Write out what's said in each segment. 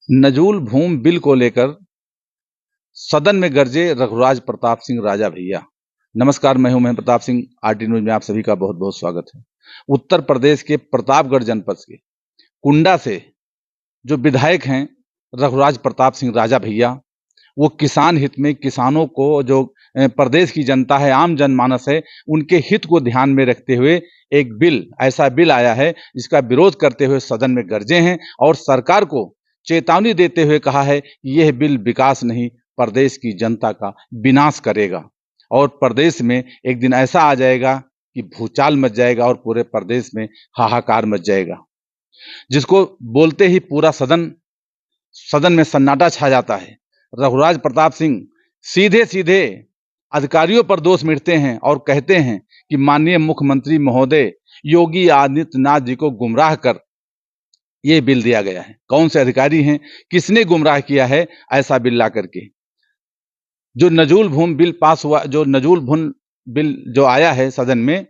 नजूल भूमि बिल को लेकर सदन में गरजे रघुराज प्रताप सिंह राजा भैया। नमस्कार, मैं हूं महेंद्र प्रताप सिंह। आरटी न्यूज में आप सभी का बहुत बहुत स्वागत है। उत्तर प्रदेश के प्रतापगढ़ जनपद के कुंडा से जो विधायक हैं रघुराज प्रताप सिंह राजा भैया, वो किसान हित में, किसानों को, जो प्रदेश की जनता है, आम जनमानस है, उनके हित को ध्यान में रखते हुए एक ऐसा बिल आया है जिसका विरोध करते हुए सदन में गरजे हैं और सरकार को चेतावनी देते हुए कहा है कि यह बिल विकास नहीं, प्रदेश की जनता का विनाश करेगा और प्रदेश में एक दिन ऐसा आ जाएगा कि भूचाल मच जाएगा और पूरे प्रदेश में हाहाकार मच जाएगा, जिसको बोलते ही पूरा सदन में सन्नाटा छा जाता है। रघुराज प्रताप सिंह सीधे सीधे अधिकारियों पर दोष मिटते हैं और कहते हैं कि माननीय मुख्यमंत्री महोदय योगी आदित्यनाथ जी को गुमराह कर ये बिल दिया गया है। कौन से अधिकारी हैं, किसने गुमराह किया है ऐसा बिल ला करके? जो नजूल भूमि बिल पास हुआ, जो नजूल भूमि बिल जो आया है सदन में,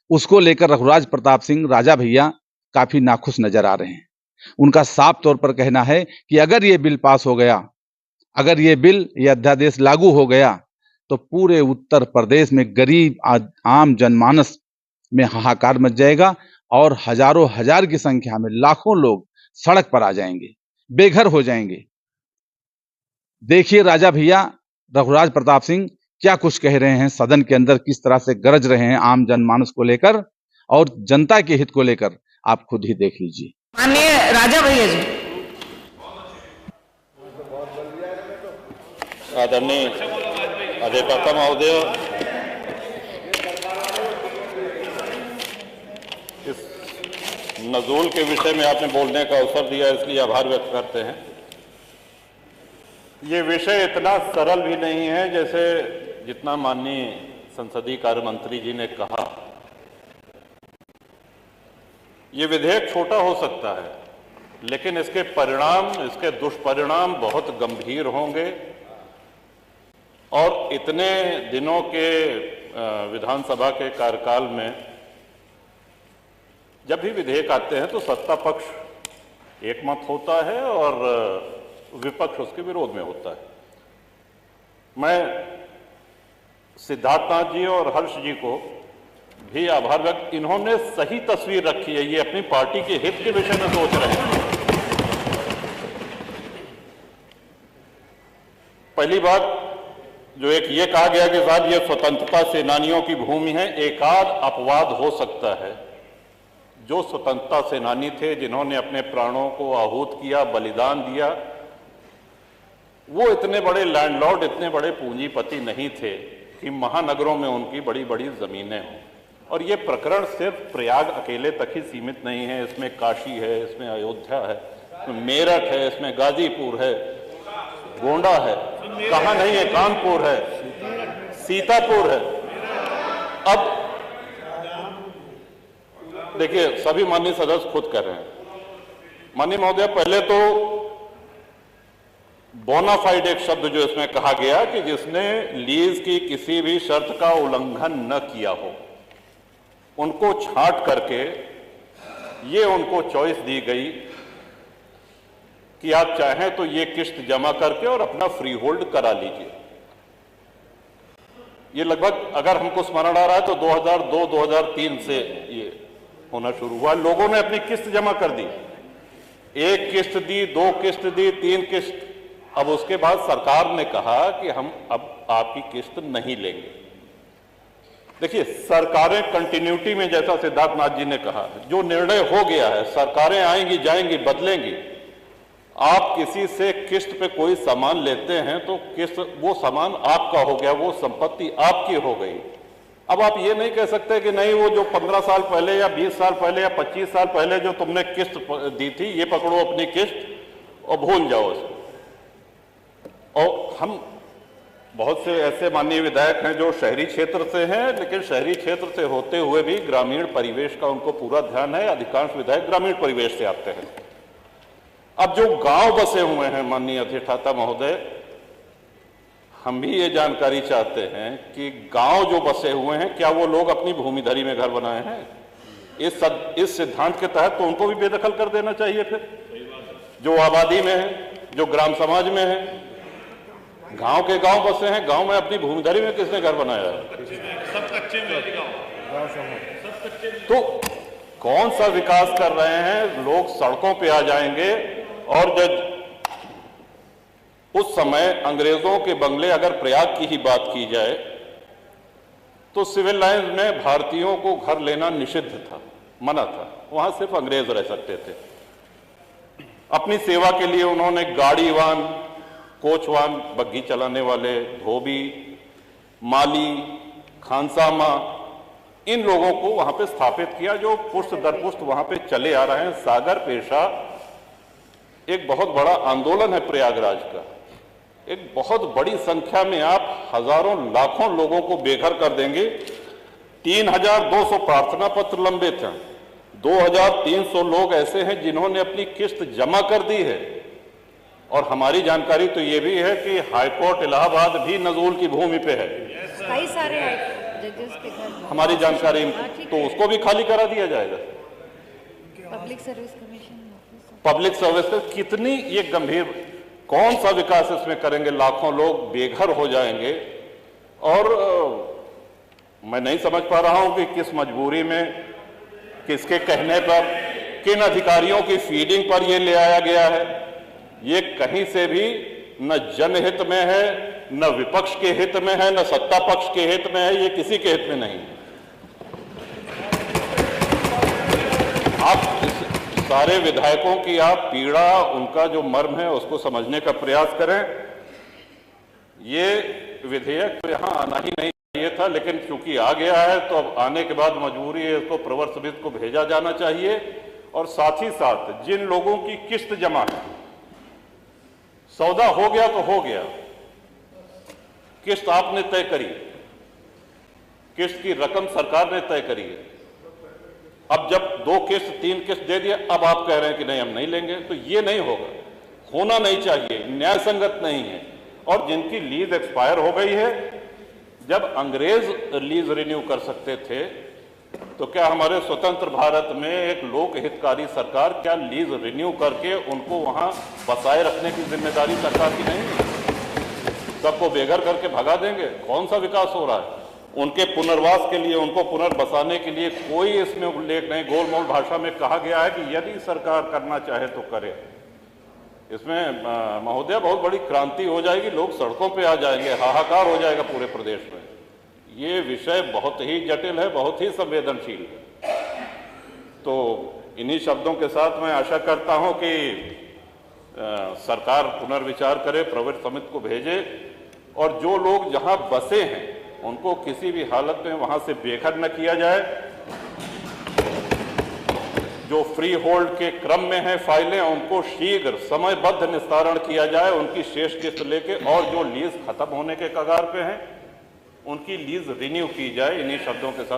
उसको लेकर रघुराज प्रताप सिंह राजा भैया काफी नाखुश नजर आ रहे हैं। उनका साफ तौर पर कहना है कि अगर ये बिल पास हो गया, अगर ये बिल, ये अध्यादेश लागू हो गया तो पूरे उत्तर प्रदेश में गरीब आम जनमानस में हाहाकार मच जाएगा और हजारों हजार की संख्या में लाखों लोग सड़क पर आ जाएंगे, बेघर हो जाएंगे। देखिए राजा भैया रघुराज प्रताप सिंह क्या कुछ कह रहे हैं सदन के अंदर, किस तरह से गरज रहे हैं आम जनमानस को लेकर और जनता के हित को लेकर, आप खुद ही देख लीजिए। माननीय राजा भैया जी। आदरणीय अध्यक्ष महोदय, इस नजूल के विषय में आपने बोलने का अवसर दिया, इसलिए आभार व्यक्त करते हैं। ये विषय इतना सरल भी नहीं है जैसे जितना माननीय संसदीय कार्य मंत्री जी ने कहा। ये विधेयक छोटा हो सकता है लेकिन इसके परिणाम, इसके दुष्परिणाम बहुत गंभीर होंगे और इतने दिनों के विधानसभा के कार्यकाल में जब भी विधेयक आते हैं तो सत्ता पक्ष एकमत होता है और विपक्ष उसके विरोध में होता है। मैं सिद्धार्थनाथ जी और हर्ष जी को भी आभार व्यक्त, इन्होंने सही तस्वीर रखी है। ये अपनी पार्टी के हित के विषय में सोच रहे हैं। पहली बात जो एक ये कहा गया कि साहब ये स्वतंत्रता सेनानियों की भूमि है, एकाध अपवाद हो सकता है। जो स्वतंत्रता सेनानी थे, जिन्होंने अपने प्राणों को आहूत किया, बलिदान दिया, वो इतने बड़े लैंडलॉर्ड, इतने बड़े पूंजीपति नहीं थे कि महानगरों में उनकी बड़ी बड़ी जमीनें हों। और ये प्रकरण सिर्फ प्रयाग अकेले तक ही सीमित नहीं है, इसमें काशी है, इसमें अयोध्या है, इसमें मेरठ है, इसमें गाजीपुर है, गोंडा है, कहाँ नहीं है, कानपुर है, सीतापुर है। अब देखिए, सभी माननीय सदस्य खुद कर रहे हैं। माननीय महोदय, पहले तो बोनाफाइड एक शब्द जो इसमें कहा गया कि जिसने लीज की किसी भी शर्त का उल्लंघन न किया हो, उनको छांट करके ये उनको चॉइस दी गई कि आप चाहें तो ये किस्त जमा करके और अपना फ्री होल्ड करा लीजिए। ये लगभग, अगर हमको स्मरण आ रहा है तो 2002-2003 से ये होना शुरू हुआ। लोगों ने अपनी किस्त जमा कर दी, एक किस्त दी, दो किस्त दी, तीन किस्त। अब उसके बाद सरकार ने कहा कि हम अब आपकी किस्त नहीं लेंगे। देखिए, सरकारें कंटिन्यूटी में, जैसा सिद्धार्थनाथ जी ने कहा, जो निर्णय हो गया है, सरकारें आएंगी जाएंगी, बदलेंगी। आप किसी से किस्त पे कोई सामान लेते हैं तो किस्त, वो सामान आपका हो गया, वो संपत्ति आपकी हो गई। अब आप ये नहीं कह सकते कि नहीं, वो जो 15 साल पहले या 20 साल पहले या 25 साल पहले जो तुमने किस्त दी थी, ये पकड़ो अपनी किस्त और भूल जाओ इसको। और हम बहुत से ऐसे माननीय विधायक हैं जो शहरी क्षेत्र से हैं, लेकिन शहरी क्षेत्र से होते हुए भी ग्रामीण परिवेश का उनको पूरा ध्यान है। अधिकांश विधायक ग्रामीण परिवेश से आते हैं। अब जो गांव बसे हुए हैं, माननीय अधिष्ठाता महोदय, हम भी ये जानकारी चाहते हैं कि गांव जो बसे हुए हैं, क्या वो लोग अपनी भूमिधरी में घर बनाए हैं? इस सिद्धांत के तहत तो उनको भी बेदखल कर देना चाहिए। फिर जो आबादी में है, जो ग्राम समाज में है। गांव के गांव बसे हैं, गांव में अपनी भूमिधरी में किसने घर बनाया है? सब कच्चे में तो कौन सा विकास कर रहे हैं? लोग सड़कों पे आ जाएंगे। और जब उस समय अंग्रेजों के बंगले, अगर प्रयाग की ही बात की जाए, तो सिविल लाइंस में भारतीयों को घर लेना निषिद्ध था, मना था। वहां सिर्फ अंग्रेज रह सकते थे। अपनी सेवा के लिए उन्होंने गाड़ीवान, कोचवान, बग्घी चलाने वाले, धोबी, माली, खानसामा, इन लोगों को वहां पे स्थापित किया, जो पुष्ट दर पुष्ट वहां पे चले आ रहे हैं। सागर पेशा एक बहुत बड़ा आंदोलन है प्रयागराज का। एक बहुत बड़ी संख्या में आप हजारों लाखों लोगों को बेघर कर देंगे। 3200 प्रार्थना पत्र लंबित हैं। 2300 लोग ऐसे हैं जिन्होंने अपनी किस्त जमा कर दी है। और हमारी जानकारी तो ये भी है कि हाईकोर्ट इलाहाबाद भी नजूल की भूमि पे है। कई सारे जजेस के घर, हमारी जानकारी, तो उसको भी खाली करा दिया जाएगा। Public service commission, public service का कितनी ये गंभीर, कौन सा विकास इसमें करेंगे? लाखों लोग बेघर हो जाएंगे। और मैं नहीं समझ पा रहा हूं कि किस मजबूरी में, किसके कहने पर, किन अधिकारियों की फीडिंग पर ये ले आया गया है। ये कहीं से भी न जनहित में है, न विपक्ष के हित में है, न सत्ता पक्ष के हित में है। ये किसी के हित में नहीं है। आप इस सारे विधायकों की आप पीड़ा, उनका जो मर्म है, उसको समझने का प्रयास करें। ये विधेयक तो यहां आना ही नहीं चाहिए था, लेकिन चूंकि आ गया है तो अब आने के बाद मजबूरी है, इसको प्रवर समिति को भेजा जाना चाहिए। और साथ ही साथ जिन लोगों की किस्त जमा है, सौदा हो गया तो हो गया, किस्त आपने तय करी, किस्त की रकम सरकार ने तय करी है। अब जब 2 किस्त 3 किस्त दे दिया, अब आप कह रहे हैं कि नहीं हम नहीं लेंगे, तो ये नहीं होगा, होना नहीं चाहिए, न्याय संगत नहीं है। और जिनकी लीज एक्सपायर हो गई है, जब अंग्रेज लीज रिन्यू कर सकते थे, तो क्या हमारे स्वतंत्र भारत में एक लोक हितकारी सरकार क्या लीज रिन्यू करके उनको वहां बसाए रखने की जिम्मेदारी सरकार की नहीं है? सबको बेघर करके भगा देंगे? कौन सा विकास हो रहा है? उनके पुनर्वास के लिए, उनको पुनर्बसाने के लिए कोई इसमें उल्लेख नहीं। गोलमोल भाषा में कहा गया है कि यदि सरकार करना चाहे तो करे। इसमें महोदय बहुत बड़ी क्रांति हो जाएगी, लोग सड़कों पे आ जाएंगे, हाहाकार हो जाएगा पूरे प्रदेश में। ये विषय बहुत ही जटिल है, बहुत ही संवेदनशील है। तो इन्हीं शब्दों के साथ मैं आशा करता हूं कि सरकार पुनर्विचार करे, प्रवर समिति को भेजे, और जो लोग जहां बसे हैं उनको किसी भी हालत में वहां से बेघर न किया जाए। जो फ्री होल्ड के क्रम में है फाइलें, उनको शीघ्र समयबद्ध निस्तारण किया जाए, उनकी शेष किस्त लेके। और जो लीज खत्म होने के कगार पे हैं, उनकी लीज रिन्यू की जाए। इन्हीं शब्दों के साथ